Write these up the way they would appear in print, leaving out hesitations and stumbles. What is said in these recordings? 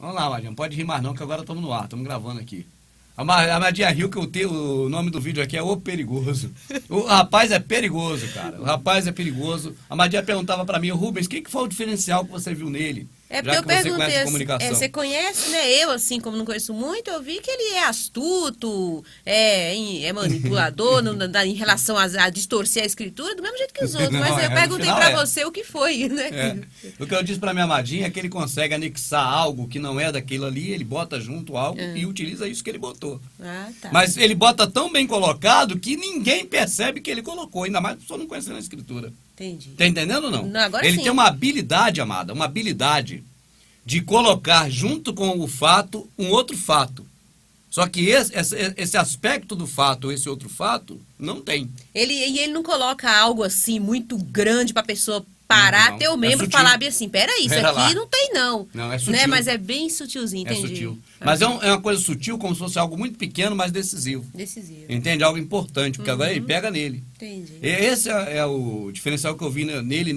Vamos lá, Amadinha, não pode rir mais não, que agora estamos no ar, estamos gravando aqui. A Amadinha riu que o nome do vídeo aqui é O Perigoso. O rapaz é perigoso, cara. O rapaz é perigoso. A Amadinha perguntava pra mim, Rubens, o que foi o diferencial que você viu nele? É porque Já eu que você perguntei, conhece comunicação. você conhece, né? Eu, assim, como não conheço muito, eu vi que ele é astuto, é manipulador em relação a distorcer a escritura, do mesmo jeito que os outros. Não, Mas eu perguntei no pra final você o que foi, né? O que eu disse pra minha Amadinha é que ele consegue anexar algo que não é daquilo ali, ele bota junto algo e utiliza isso que ele botou. Ah, tá. Mas ele bota tão bem colocado que ninguém percebe que ele colocou, ainda mais a pessoa não conhecendo a escritura. Entendi. Tá entendendo ou não? Não, agora ele sim. tem uma habilidade, amada, uma habilidade de colocar junto com o fato um outro fato. Só que esse aspecto do fato, esse outro fato, não tem. Ele não coloca algo assim muito grande pra pessoa parar, Não, ter o membro e sutil. falar bem assim, peraí, isso Pera aqui lá. não tem não. Não, é sutil. Né? Mas é bem sutilzinho, entendi. É sutil. Mas é uma coisa sutil, como se fosse algo muito pequeno, mas decisivo. Decisivo. Entende? Algo importante, porque agora ele pega nele. Entendi. Esse é o diferencial que eu vi nele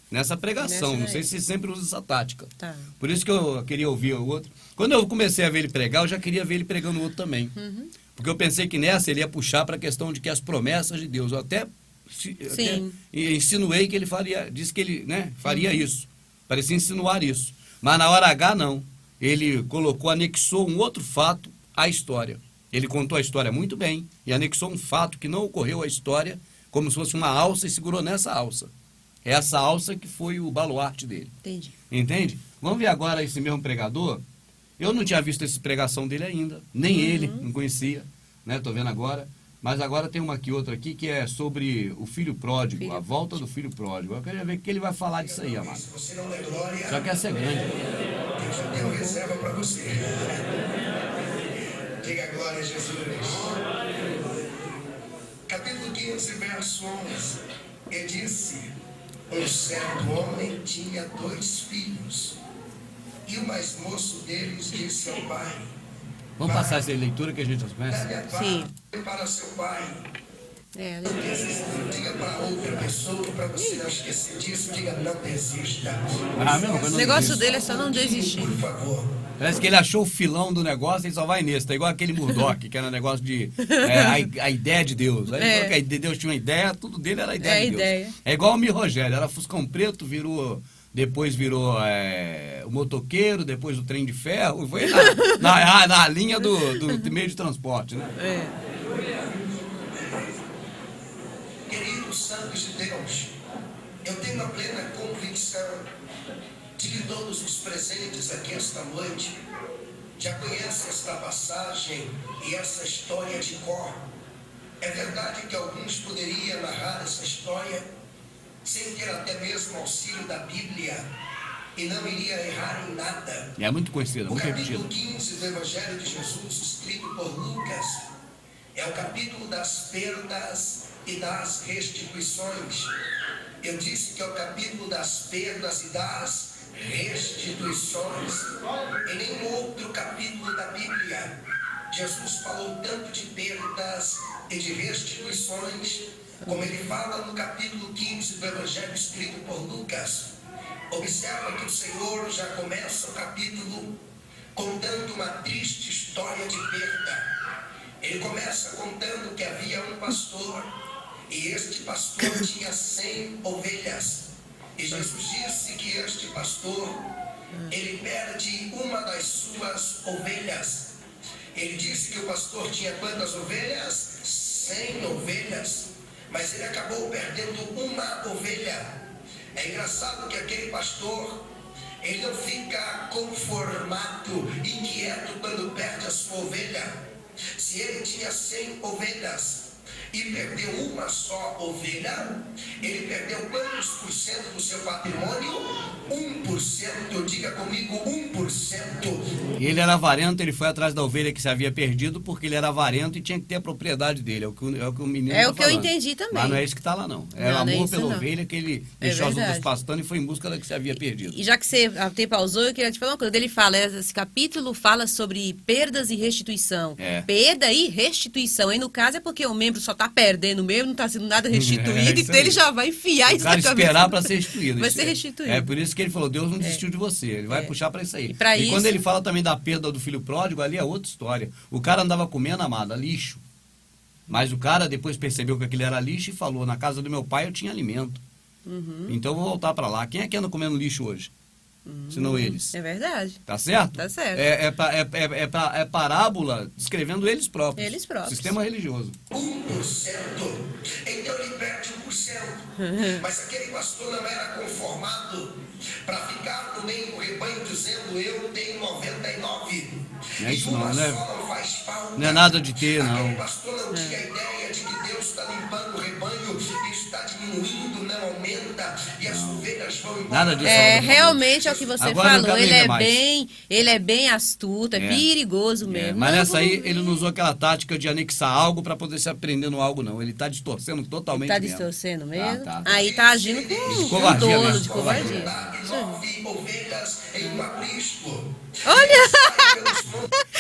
nessa pregação. Não sei se sempre usa essa tática. Tá. Por isso que eu queria ouvir o outro. Quando eu comecei a ver ele pregar, eu já queria ver ele pregando o outro também. Porque eu pensei que nessa ele ia puxar para a questão de que as promessas de Deus, eu até insinuei que ele disse que ele faria isso. Parecia insinuar isso. Mas na hora H, não. Ele anexou um outro fato à história. Ele contou a história muito bem e anexou um fato que não ocorreu à história, como se fosse uma alça, e segurou nessa alça. É essa alça que foi o baluarte dele. Entendi. Entende? Vamos ver agora esse mesmo pregador. Eu não tinha visto essa pregação dele ainda, nem ele, não conhecia, né? Tô vendo agora. Mas agora tem outra aqui que é sobre o filho pródigo, a volta do filho pródigo. Eu queria ver o que ele vai falar disso aí, amado. Só que essa é grande. Deus já deu reserva para você. Diga glória a Jesus. Capítulo 15, verso 11. E disse: um certo homem tinha 2 filhos, e o mais moço deles disse ao pai: Vamos passar essa leitura que a gente já conhece? Sim. Para seu pai. Sim. Diga para outra pessoa, para você não esquecer disso, diga: não desista. Mesmo, O negócio dele é só não desistir. Por favor. Parece que ele achou o filão do negócio e só vai nesse. Tá igual aquele Murdoch, que era um negócio de a ideia de Deus. Aí ele falou que Deus tinha uma ideia, tudo dele era a ideia de Deus. Ideia. É igual o Mi Rogério, era Fuscão Preto, depois virou o motoqueiro, depois o trem de ferro, foi na linha do meio de transporte, né? Queridos santos de Deus, eu tenho a plena convicção de que todos os presentes aqui esta noite já conhecem esta passagem e essa história de cor. É verdade que alguns poderiam narrar essa história sem ter até mesmo auxílio da Bíblia e não iria errar em nada. É muito conhecido, muito O repetido. capítulo 15 do Evangelho de Jesus, escrito por Lucas, é o capítulo das perdas e das restituições. Eu disse que é o capítulo das perdas e das restituições. Em nenhum outro capítulo da Bíblia Jesus falou tanto de perdas e de restituições como ele fala no capítulo 15 do Evangelho escrito por Lucas. Observa que o Senhor já começa o capítulo contando uma triste história de perda. Ele começa contando que havia um pastor e este pastor tinha 100 ovelhas. E Jesus disse que este pastor, ele perde uma das suas ovelhas. Ele disse que o pastor tinha quantas ovelhas? 100 ovelhas. Mas ele acabou perdendo uma ovelha. É engraçado que aquele pastor, ele não fica conformado, inquieto quando perde a sua ovelha. Se ele tinha 100 ovelhas e perdeu uma só ovelha, ele perdeu quantos por cento do seu patrimônio? 1%, diga comigo, 1%. Ele era avarento, ele foi atrás da ovelha que se havia perdido porque ele era avarento e tinha que ter a propriedade dele. É o que o menino É tá o que eu falando. entendi também. Mas não é isso que está lá, não. É Não, o não é amor isso, pela não. ovelha que ele É deixou as verdade. outras pastando e foi em busca da que se havia perdido. E já que você até pausou, eu queria te falar uma coisa. Ele fala, esse capítulo fala sobre perdas e restituição. É. Perda e restituição. Aí no caso é porque o membro só está perdendo mesmo, não está sendo nada restituído, isso então aí. ele já vai enfiar O isso cara na cabeça. esperar para ser restituído. Vai Isso ser é. restituído. É por isso que ele falou, Deus não desistiu de você. Ele vai puxar para isso aí. E pra quando isso- ele fala também da perda do filho pródigo, ali é outra história. O cara andava comendo, amada, lixo. Mas o cara depois percebeu que aquilo era lixo e falou, na casa do meu pai eu tinha alimento. Então eu vou voltar para lá. Quem é que anda comendo lixo hoje? Senão eles. É verdade. Tá certo? Tá certo. É parábola descrevendo eles próprios. Eles próprios. Sistema religioso. 1%. Então ele perde 1%. Mas aquele pastor não era conformado para ficar no meio do rebanho dizendo eu tenho 99. Não é isso E uma não, né? só não faz falta. Não é nada de ter, não. Aquele pastor não tinha ideia de que Deus está limpando o rebanho e está diminuindo, não aumenta. E as ovelhas vão embora. Nada disso. É, Não, não, realmente é o que você Agora eu não falou. quero Ele nem é ver mais. ele é bem astuto, é perigoso É, mesmo. mas Não, nessa aí vamos- ele não usou aquela tática de anexar algo para poder se aprender no algo, não. Ele tá distorcendo totalmente Tá mesmo. distorcendo mesmo? Tá. Aí tá agindo com covardia dolo, mesmo, de covardia. covardia. 9 ovelhas em um aprisco. Olha!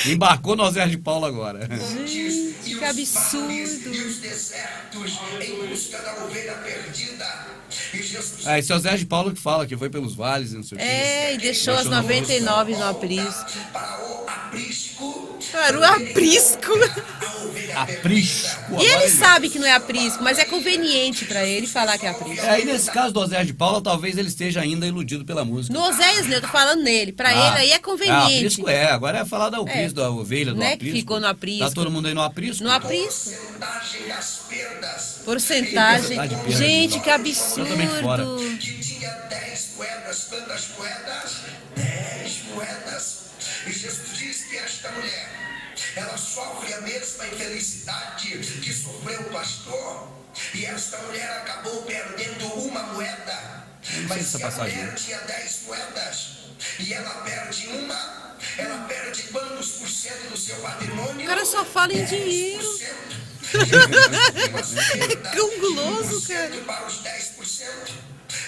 Embarcou no Osés de Paulo agora. Gente, que absurdo. E os desertos em busca da ovelha perdida. E Jesus Esse é o Osés de Paulo que fala que foi pelos vales e não sei o quê. É, e deixou as 99 no aprisco. para o aprisco. Para o aprisco. A ovelha Aprisco. E ele agora sabe que não é aprisco, mas é conveniente pra ele falar que é aprisco. Aí nesse caso do Osés de Paulo, talvez ele esteja ainda iludido pela música. No Oséias, né? Eu tô falando nele. Pra ele aí é conveniente. Aprisco agora é falar da aprisco, da ovelha, do Né, que aprisco. ficou no aprisco. Tá todo mundo aí no aprisco? No aprisco. porcentagem das perdas. Porcentagem. Porcentagem de perda. Gente, que Totalmente fora. absurdo. Que tinha 10 moedas. Quantas moedas? 10 moedas. E Jesus diz que esta mulher, ela sofre a mesma infelicidade que sofreu o pastor. E esta mulher acabou perdendo uma moeda. sei Mas essa se a passagem. mulher tinha 10 moedas e ela perde uma, ela perde quantos por cento do seu patrimônio? O cara só fala em dinheiro. 10%. É ganguloso, cara. Para os 10%.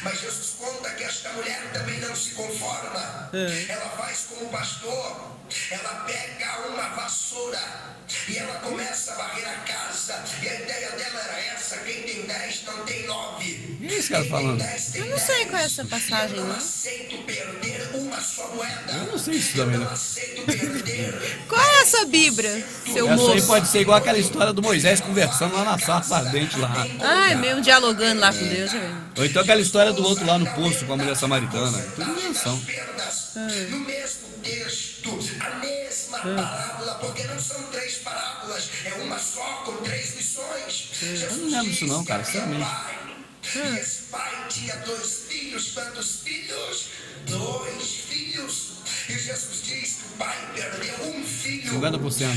Mas Jesus conta que esta mulher também não se conforma. Ela faz como o pastor. Ela pega uma vassoura e ela começa a varrer a casa. E a ideia dela era essa: quem tem 10 não tem 9. E esse cara falando? Eu não sei qual é essa passagem, Eu não não. aceito perder uma só moeda. Eu não sei isso também, Eu né? não aceito perder. Qual é essa Bíblia, seu Essa aí moço? pode ser igual aquela história do Moisés conversando lá na sarça ardente lá. Ai, mesmo dialogando lá com Deus. Ou então aquela história do outro lá no poço com a mulher samaritana. Tudo invenção. Perdas. No mesmo texto, a mesma parábola, porque não são 3 parábolas, é uma só com 3 lições. Eu não lembro disso não, cara, sinceramente. E esse pai tinha 2 filhos. Quantos filhos? 2 filhos. E Jesus diz que o pai perdeu um filho. 50%.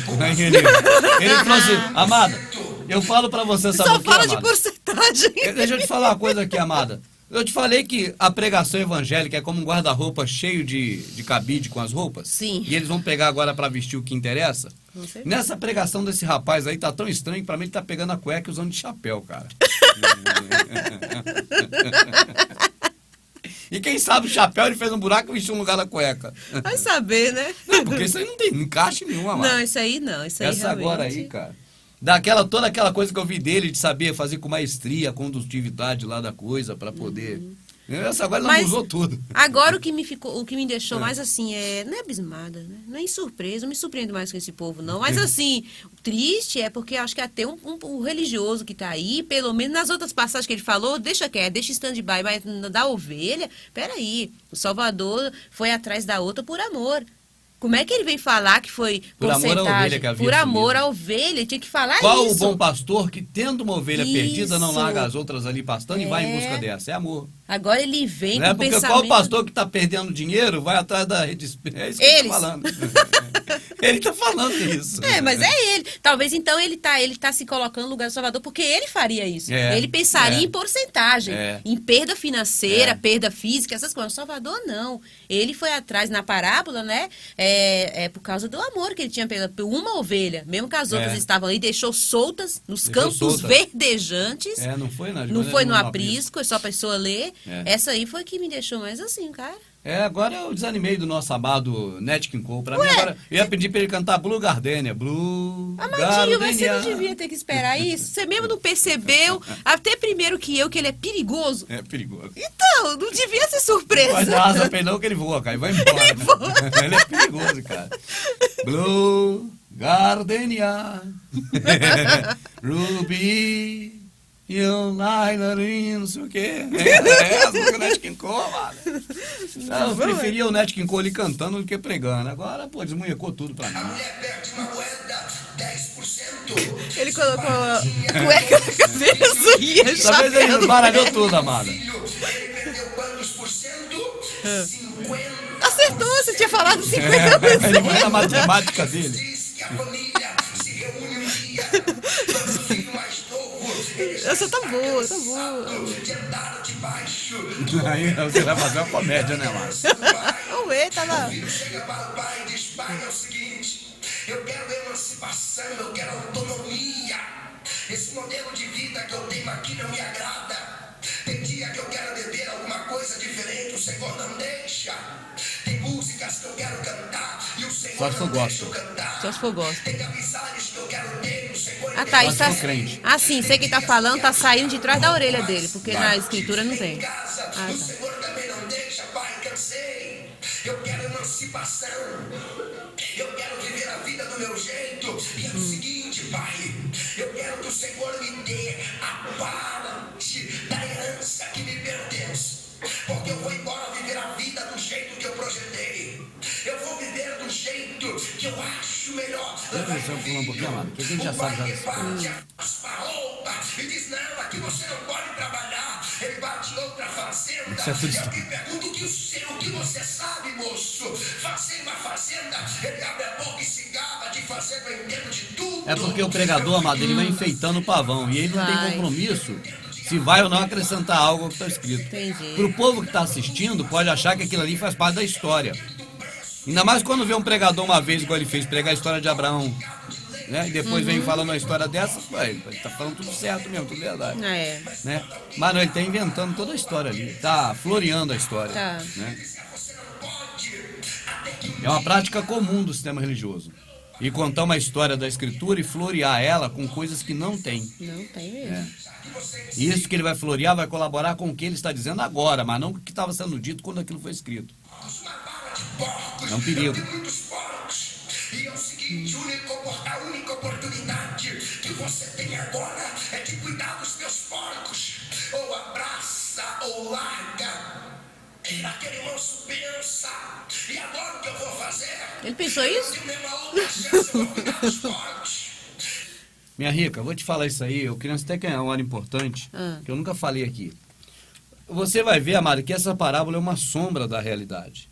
Ele falou assim, amada, eu falo pra você, sabe Só o que, fala de amada? porcentagem. Deixa eu te falar uma coisa aqui, amada. Eu te falei que a pregação evangélica é como um guarda-roupa cheio de cabide com as roupas. Sim. E eles vão pegar agora pra vestir o que interessa. Com certeza. Nessa pregação desse rapaz aí tá tão estranho que pra mim ele tá pegando a cueca e usando de chapéu, cara. E quem sabe o chapéu ele fez um buraco e vestiu no lugar da cueca. Vai saber, né? Não, porque isso aí não tem encaixe nenhum, amada. Não, isso aí não. Isso aí Essa realmente... agora aí, cara. Toda aquela coisa que eu vi dele de saber fazer com maestria a condutividade lá da coisa pra poder. Essa agora ela Mas usou tudo. Agora o que me deixou mais assim não é abismada, né? Não é surpresa, não me surpreendo mais com esse povo, não. Mas assim, triste é porque acho que até um religioso que tá aí, pelo menos nas outras passagens que ele falou, deixa quieto, deixa stand-by, mas da ovelha, peraí, o Salvador foi atrás da outra por amor. Como é que ele vem falar que foi Por amor à porcentagem? ovelha que havia Por amor sumido. à ovelha, ele tinha que falar Qual isso. o bom pastor que, tendo uma ovelha perdida, não Isso. larga as outras ali pastando e vai em busca dessa? É amor. Agora ele vem Não é com porque pensamento... qual pastor que está perdendo dinheiro vai atrás da rede. É isso que eu Eles. tô falando. Ele tá falando isso. Mas é ele. Talvez então ele tá se colocando no lugar do Salvador porque ele faria isso. Ele pensaria em porcentagem, em perda financeira, perda física, essas coisas. O Salvador não. Ele foi atrás na parábola, né? Por causa do amor que ele tinha pela uma ovelha, mesmo que as outras estavam ali, deixou soltas nos campos verdejantes. Não foi, não foi no aprisco, é só a pessoa ler. Essa aí foi que me deixou mais assim, cara. Agora eu desanimei do nosso amado Nat King Cole. Pra mim agora, eu ia pedir pra ele cantar Blue Gardenia. Blue Amadinho, mas você não devia ter que esperar isso? Você mesmo não percebeu, até primeiro que ele é perigoso. É perigoso. Então, não devia ser surpresa. Vai dar asa pra ele não que ele voa, cara. Ele vai embora. Ele é perigoso, cara. Blue Gardenia. Ruby. Não sei o quê. As músicas do Nat King Cole, mano. Eu preferia o Nat King Cole cantando do que pregando. Agora, desmunhecou tudo pra mim. A mulher perde uma moeda, 10%. Ele colocou a cueca na cabeça e a Talvez ele embaralhou tudo, amada. Ele perdeu quantos por cento? 50%. Acertou, você tinha falado 50%. Ele foi na matemática dele. Diz que a família se reúne um dia. Quando o filho mais novo, Essa tá boa, tá boa. de andar de baixo. Aí você vai fazer uma comédia, né, Márcio? Vamos ver, tá lá. O filho chega para o pai e diz: pai, é o seguinte, eu quero emancipação, eu quero autonomia. Esse modelo de vida que eu tenho aqui não me agrada. Tem dia que eu quero beber alguma coisa diferente, o Senhor não deixa. Tem músicas que eu quero cantar e o Senhor Só se for não deixa gospel. eu cantar. Só se for gospel. Tem amizades que eu quero ter e o Senhor Ah, tá. Só Isso se for crente. sim, sei quem tá falando, tá saindo de trás da orelha dele, porque na escritura não tem. casa, Ah, o tá. Senhor também não deixa, pai, cansei. Eu quero emancipação. Eu quero viver a vida do meu jeito. E é o seguinte, pai, eu quero que o Senhor me dê a parte da herança que me pertence. Porque eu vou embora viver a vida do jeito que eu projetei. Eu vou viver do jeito que eu acho melhor. Deixa eu falar um pouquinho, amado, porque a gente já sabe já desse Bate a roupa e diz: não, aqui você não pode trabalhar. Ele bate outra fazenda. Isso é tudo Eu lhe pergunto o que você sabe, moço. Fazer uma fazenda, ele abre a boca e se gaba de fazer, eu entendo de tudo. É porque o pregador, amado, ele vai enfeitando o pavão. E ele não tem Vai. compromisso se vai ou não acrescentar algo ao que está escrito. Entendi. Para o povo que está assistindo, pode achar que aquilo ali faz parte da história. Ainda mais quando vê um pregador uma vez, igual ele fez, pregar a história de Abraão. Né? E depois vem falando uma história dessa, ele está falando tudo certo mesmo, tudo verdade. Né? Mas não, ele está inventando toda a história ali. Está floreando a história. Tá. Né? É uma prática comum do sistema religioso. E contar uma história da escritura e florear ela com coisas que não tem. Não tem mesmo. E isso que ele vai florear vai colaborar com o que ele está dizendo agora, mas não com o que estava sendo dito quando aquilo foi escrito. É um perigo. E é o seguinte, a única oportunidade que você tem agora é de cuidar dos meus porcos. Ou abraça ou larga. Aquele moço pensa. E agora o que eu vou fazer? Ele pensou isso? Eu tenho uma outra chance para cuidar dos porcos. Minha rica, vou te falar isso aí. Eu queria até ganhar uma hora importante, que eu nunca falei aqui. Você vai ver, amada, que essa parábola é uma sombra da realidade.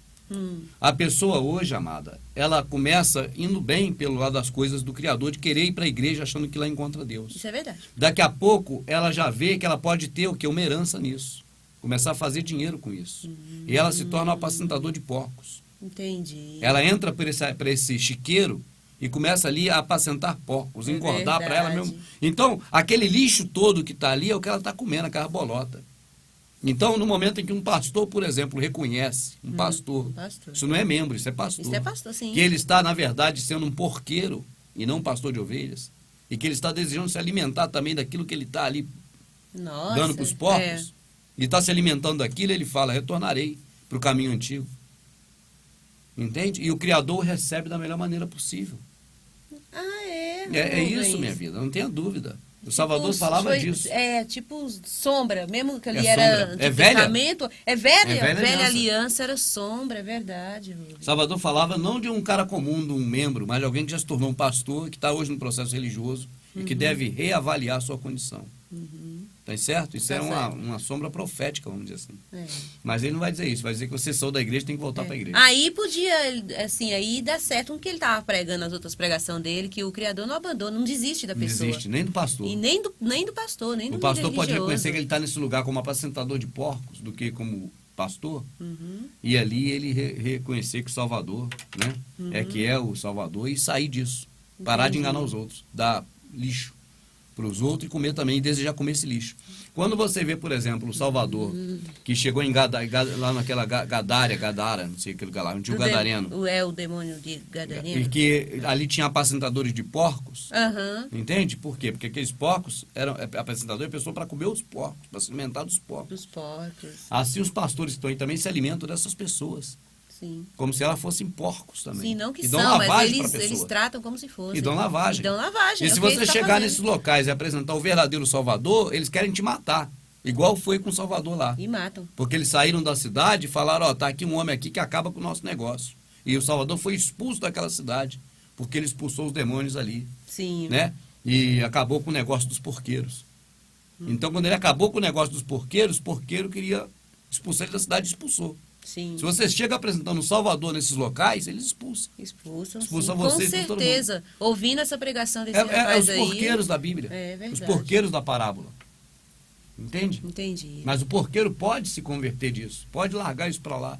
A pessoa hoje, amada, ela começa indo bem pelo lado das coisas do Criador, de querer ir para a igreja achando que lá encontra Deus. Isso é verdade. Daqui a pouco, ela já vê que ela pode ter o quê? Uma herança nisso. Começar a fazer dinheiro com isso. E ela se torna um apacentador de porcos. Entendi. Ela entra por esse chiqueiro e começa ali a apacentar porcos, engordar para ela verdade. mesmo. Então, aquele lixo todo que está ali é o que ela está comendo, aquela bolota. Então, no momento em que um pastor, por exemplo, reconhece, um pastor, pastor. isso não é membro, isso é pastor. Isso é pastor, sim. Que ele está, na verdade, sendo um porqueiro e não um pastor de ovelhas, e que ele está desejando se alimentar também daquilo que ele está ali Nossa, dando para os porcos, e está se alimentando daquilo, ele fala: retornarei para o caminho antigo. Entende? E o Criador o recebe da melhor maneira possível. É isso, minha vida, não tenha dúvida. O Salvador falava disso. É, tipo sombra, mesmo que ali É era sombra. É Antigo velha? Testamento. É velha velha aliança. aliança era sombra, é verdade. Rubens. Salvador falava não de um cara comum, de um membro, mas de alguém que já se tornou um pastor, que está hoje no processo religioso e que deve reavaliar a sua condição. Tá certo? Isso Tá é certo. uma sombra profética, vamos dizer assim. É. Mas ele não vai dizer isso, vai dizer que você saiu da igreja tem que voltar para a igreja. Aí podia, assim, aí dá certo com o que ele estava pregando nas outras pregações dele, que o Criador não abandona, não desiste da Não pessoa. existe, nem do pastor. E nem do pastor, nem do O pastor líder pode religioso. reconhecer que ele está nesse lugar como apacentador de porcos do que como pastor. Uhum. E ali ele reconhecer que o Salvador, né, é que é o Salvador e sair disso. Parar de Entendi. enganar os outros, dar lixo para os outros e comer também, e desejar comer esse lixo. Quando você vê, por exemplo, o Salvador, que chegou em lá naquela Gadara, não sei aquele lugar lá, onde tinha o Gadareno, O demônio de e Gadareno. que ali tinha apacentadores de porcos, Aham. entende? Por quê? Porque aqueles porcos eram apacentador de pessoa para comer os porcos, para se alimentar dos porcos. Dos porcos. Assim os pastores que estão aí também se alimentam dessas pessoas, Sim. como se elas fossem porcos também. Sim, não que e dão são, mas lavagem para a eles pessoa. tratam como se fosse. E dão lavagem. E dão lavagem. E é se o que você ele tá chegar fazendo. nesses locais e apresentar o verdadeiro Salvador, eles querem te matar. Igual foi com o Salvador lá. E matam. Porque eles saíram da cidade e falaram, ó, tá aqui um homem aqui que acaba com o nosso negócio. E o Salvador foi expulso daquela cidade, porque ele expulsou os demônios ali, Sim. né? E acabou com o negócio dos porqueiros. Então, quando ele acabou com o negócio dos porqueiros, o porqueiro queria expulsar ele da cidade e expulsou. Sim. Se você chega apresentando o Salvador nesses locais, eles expulsam. Expulsam, Expulsam sim. vocês Com de todo certeza. Ouvindo essa pregação desse É rapaz os aí. porqueiros da Bíblia. É verdade. Os porqueiros da parábola. Entende? Entendi. Mas o porqueiro pode se converter disso. Pode largar isso para lá.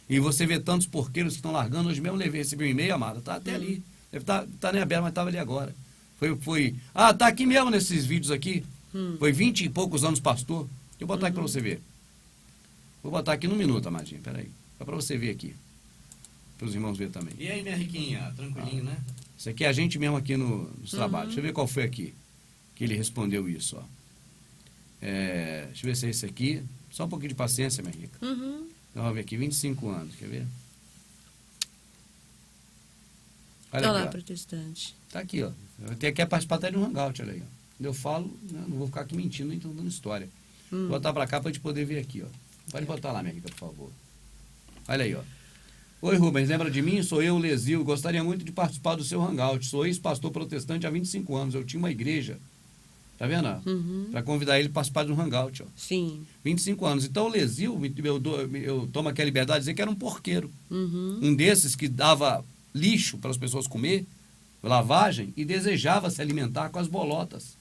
E você vê tantos porqueiros que estão largando. Hoje mesmo recebi um e-mail, amada. Tá até ali. Deve tá nem aberto, mas estava ali agora. Ah, tá aqui mesmo nesses vídeos aqui. Foi 20 e poucos anos pastor. Deixa eu botar aqui para você ver. Vou botar aqui num minuto, amadinha. Peraí. Só para você ver aqui. Para os irmãos verem também. E aí, minha riquinha, tranquilinho, né? Isso aqui é a gente mesmo aqui nos trabalhos. Deixa eu ver qual foi aqui que ele respondeu isso, ó. Deixa eu ver se é esse aqui. Só um pouquinho de paciência, minha rica. Uhum. Então, vamos ver aqui, 25 anos, quer ver? Olha lá, aqui, ó. protestante. Tá aqui, ó. Eu tenho que participar até de um hangout, olha aí, ó. Quando eu falo, né, não vou ficar aqui mentindo, nem dando história. Vou botar pra cá pra gente poder ver aqui, ó. Pode botar lá, minha rica, por favor. Olha aí, ó. Oi, Rubens, lembra de mim? Sou eu, Lesil. Gostaria muito de participar do seu hangout. Sou ex-pastor protestante há 25 anos. Eu tinha uma igreja. Tá vendo? Uhum. Para convidar ele para participar de um hangout, ó. Sim. 25 anos. Então o Lesil, eu tomo aqui a liberdade de dizer que era um porqueiro. Uhum. Um desses que dava lixo para as pessoas comer, lavagem, e desejava se alimentar com as bolotas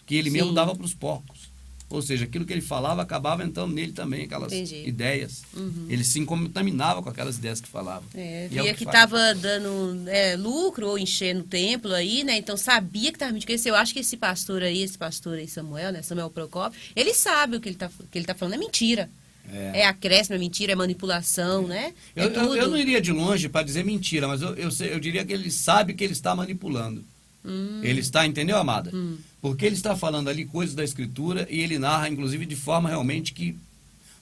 que ele mesmo Sim. dava para os porcos. Ou seja, aquilo que ele falava acabava entrando nele também, aquelas Entendi. ideias. Uhum. Ele se contaminava com aquelas ideias que falava. E é o Via que faz. estava dando lucro ou enchendo o templo aí, né? Então sabia que estava mentindo. Eu acho que esse pastor aí, Samuel, né? Samuel Procópio, ele sabe o que ele tá falando. É mentira. É acréscimo, é mentira, é manipulação, né? É tudo. Eu não iria de longe para dizer mentira, mas eu diria que ele sabe que ele está manipulando. Ele está, entendeu, amada? Porque ele está falando ali coisas da Escritura e ele narra, inclusive, de forma realmente que,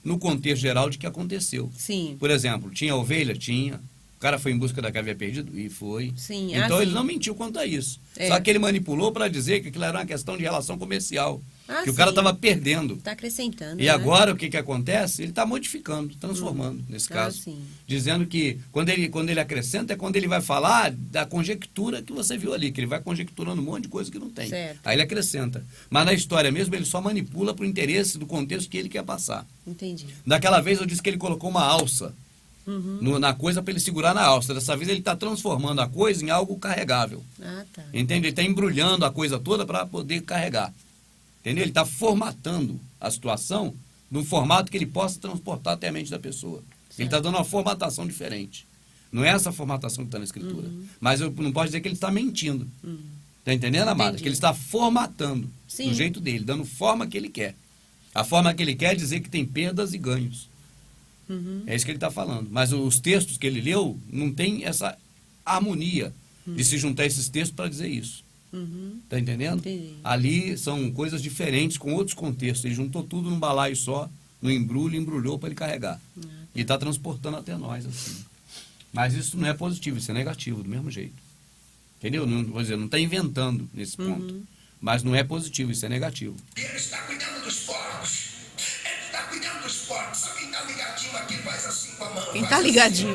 no contexto geral, de que aconteceu. Sim. Por exemplo, tinha ovelha? Tinha. O cara foi em busca da que havia perdido? E foi. Sim, Então ele sim. não mentiu quanto a isso. É. Só que ele manipulou para dizer que aquilo era uma questão de relação comercial. Que o sim. cara estava perdendo. Está acrescentando. E né? agora o que acontece? Ele está modificando, transformando, nesse caso. Sim. Dizendo que quando ele acrescenta é quando ele vai falar da conjectura que você viu ali, que ele vai conjecturando um monte de coisa que não tem. Certo. Aí ele acrescenta. Mas na história mesmo ele só manipula para o interesse do contexto que ele quer passar. Entendi. Daquela vez eu disse que ele colocou uma alça Uhum. na coisa para ele segurar na alça. Dessa vez ele está transformando a coisa em algo carregável. Ah, tá. Entende? Ele está embrulhando a coisa toda para poder carregar. Entendeu? Ele está formatando a situação num formato que ele possa transportar até a mente da pessoa. Ele está dando uma formatação diferente. Não é essa formatação que está na Escritura. Mas eu não posso dizer que ele está mentindo. Está entendendo, amada? Entendi. Que ele está formatando Sim. do jeito dele, dando forma que ele quer. A forma que ele quer é dizer que tem perdas e ganhos. Uhum. É isso que ele está falando. Mas os textos que ele leu não tem essa harmonia de se juntar esses textos para dizer isso. Uhum. Tá entendendo? Entendi. Ali são coisas diferentes, com outros contextos. Ele juntou tudo num balaio só, no embrulho, e embrulhou para ele carregar. E está transportando até nós, assim. Mas isso não é positivo, isso é negativo, do mesmo jeito. Entendeu? Não, vou dizer, não está inventando nesse ponto. Mas não é positivo, isso é negativo. Ele está cuidando dos porcos. Ele está cuidando dos porcos. Só quem está ligadinho aqui faz assim com a mão. Quem faz tá assim. ligadinho?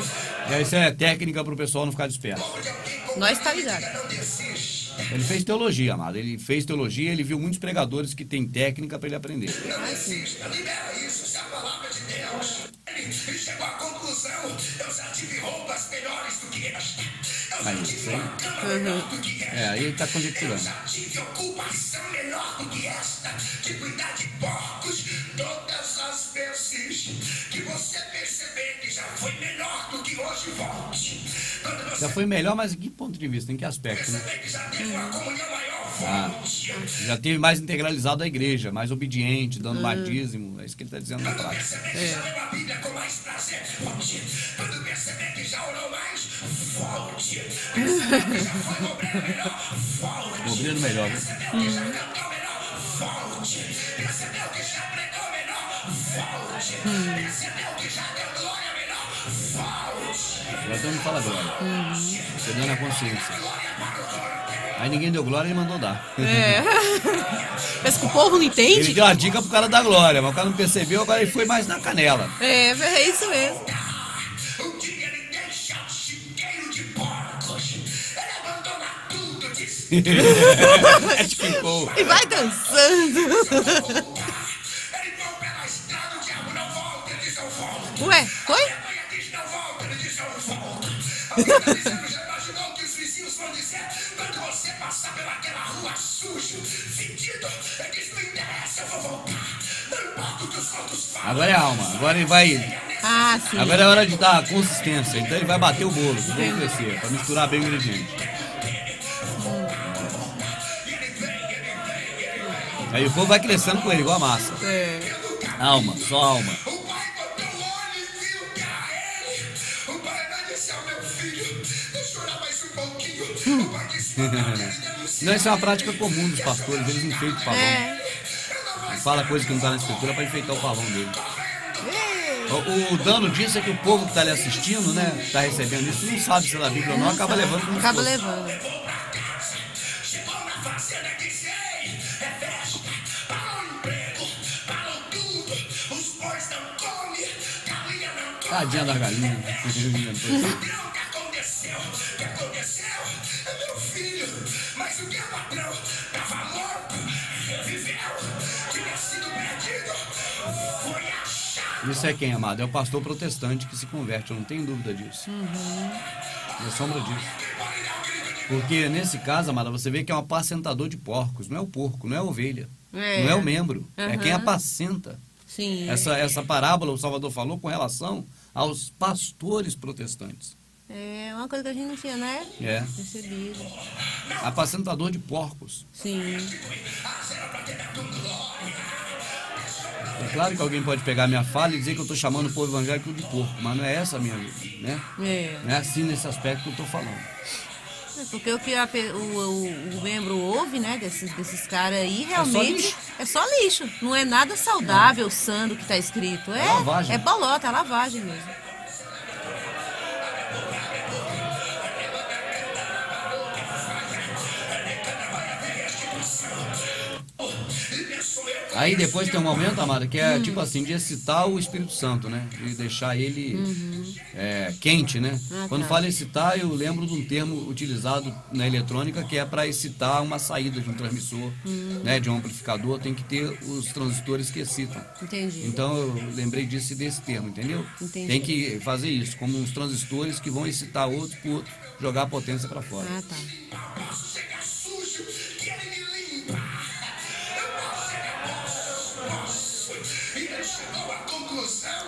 E aí, isso é técnica para o pessoal não ficar desperto. Como de alguém com Nós tá uma ligado. política não desiste. Ele fez teologia, amado. Ele fez teologia, ele viu muitos pregadores que têm técnica para ele aprender. Não exista, libera isso, isso é a palavra de Deus. Ele chegou à conclusão, eu já tive roupas melhores do que esta. Eu já Aí, tive isso aí. uma cama melhor do que esta. Aí ele tá Eu conjecturando. já tive ocupação melhor do que esta, de cuidar de porcos, todas as vezes que você perceber que já foi melhor do que hoje, volte. Quando você Já foi melhor, mas em que ponto de vista? Em que aspecto, né? perceber que já teve uma comunhão maior, Ah, volte. já teve mais integralizado a igreja, mais obediente, dando mais dízimo. É isso que ele está dizendo na prática. Perceber que já leu a Bíblia com mais prazer, volte. Quando perceber que já orou mais, volte. Perceber que já foi um obreiro melhor, volte. Obreiro melhor, né? Percebeu que já cantou melhor, volte. Percebeu que já pregou melhor, volte. Percebeu que já deu glória melhor, volte. Agora não fala glória. Você dando a consciência. Aí ninguém deu glória, ele mandou dar. Mas que o povo não Ele entende. deu a dica pro cara da glória, mas o cara não percebeu, agora ele foi mais na canela. É isso mesmo. Um dia ele deixa o chiqueiro de porcos. Ele abandona tudo, diz Acho que ficou. E vai dançando. Ele foi pela estrada, o diabo não volta, ele diz eu volto. Ué, foi? A vergonha diz não volta, ele diz eu volto. Alguém dizendo, já imaginou que os vizinhos vão dizer quando você passar pelaquela rua sujo, fedido, ele diz não interessa, eu vou voltar. Não importa o que os outros falam. Agora é alma, agora ele vai. Ah, sim. Agora é hora de dar consistência, então ele vai bater o bolo, o bolo crescer, pra misturar bem o ingrediente. Aí o povo vai crescendo com ele, igual a massa. Alma, só alma. O pai botou o olho e viu que era ele. O pai não disse ao meu filho, deixa eu orar mais um pouquinho. O pai disse, não, ele denuncia. Não, isso é uma prática comum dos pastores, eles enfeitam o pavão. Fala coisa que não está na escritura para enfeitar o pavão dele. O dano disso é que o povo que está ali assistindo, né, está recebendo isso, não sabe se é da Bíblia ou não, acaba levando como se Acaba fosse. levando. Chegou na fazenda e disse, ei, é festa, parou o emprego, parou tudo. Os bois não comem, galinha não come. Tadinha da galinha. Patrão, o que aconteceu? O que aconteceu? É meu filho. Mas o que é patrão? Estava morto, reviveu, tinha sido perdido, foi achado. Isso é quem, amado? É o pastor protestante que se converte, eu não tenho dúvida disso. Não é sombra disso. Porque nesse caso, amada, você vê que é um apacentador de porcos, não é o porco, não é a ovelha, não é o membro, é quem apacenta. Sim. Essa parábola o Salvador falou com relação aos pastores protestantes. É uma coisa que a gente não tinha, né? É. Percebido. Apacentador de porcos. Sim. É claro que alguém pode pegar minha fala e dizer que eu estou chamando o povo evangélico de porco, mas não é essa a minha, né? Não é assim nesse aspecto que eu estou falando. É porque o que o membro ouve, né, desses caras aí, realmente é só lixo. Não é nada saudável, sano, que está escrito. É lavagem. É bolota, é lavagem mesmo. Aí depois tem um momento, amada, que é tipo assim, de excitar o Espírito Santo, né? De deixar ele quente, né? Quando fala excitar, eu lembro de um termo utilizado na eletrônica que é para excitar uma saída de um transmissor, né? De um amplificador, tem que ter os transistores que excitam. Entendi. Então eu lembrei disso e desse termo, entendeu? Entendi. Tem que fazer isso, como uns transistores que vão excitar outro por outro, jogar a potência para fora. Ah, tá. Posso chegar sujo, que ele me limpa. Eu posso chegar posso. E ele chegou à conclusão,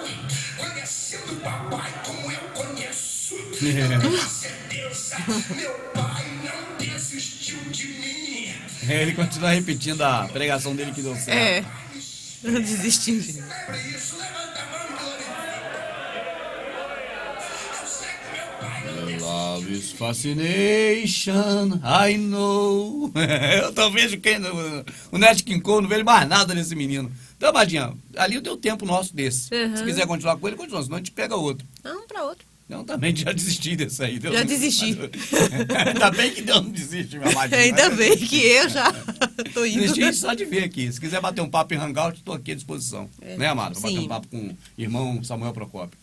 conhecendo o papai como eu conheço. Com certeza, meu pai não desistiu de mim. Ele continua repetindo a pregação dele que deu certo. É. Não desistiu. Lembre isso, levanta a mão, eu sei que meu pai não Love is fascination, I know. Eu tô vejo quem o Nat King Cole, não vejo mais nada desse menino. Então, Badinha, ali deu tempo nosso desse. Se quiser continuar com ele, continua, senão a gente pega outro. Não, pra outro. Não, também já desisti desse aí. Deus Já não- desisti. Ainda bem que Deus não desiste, meu amadinho. Ainda bem que eu já tô indo. Desisti só de ver aqui. Se quiser bater um papo em Hangout, estou aqui à disposição. Né, amado? Pra bater Sim. um papo com o irmão Samuel Procópio.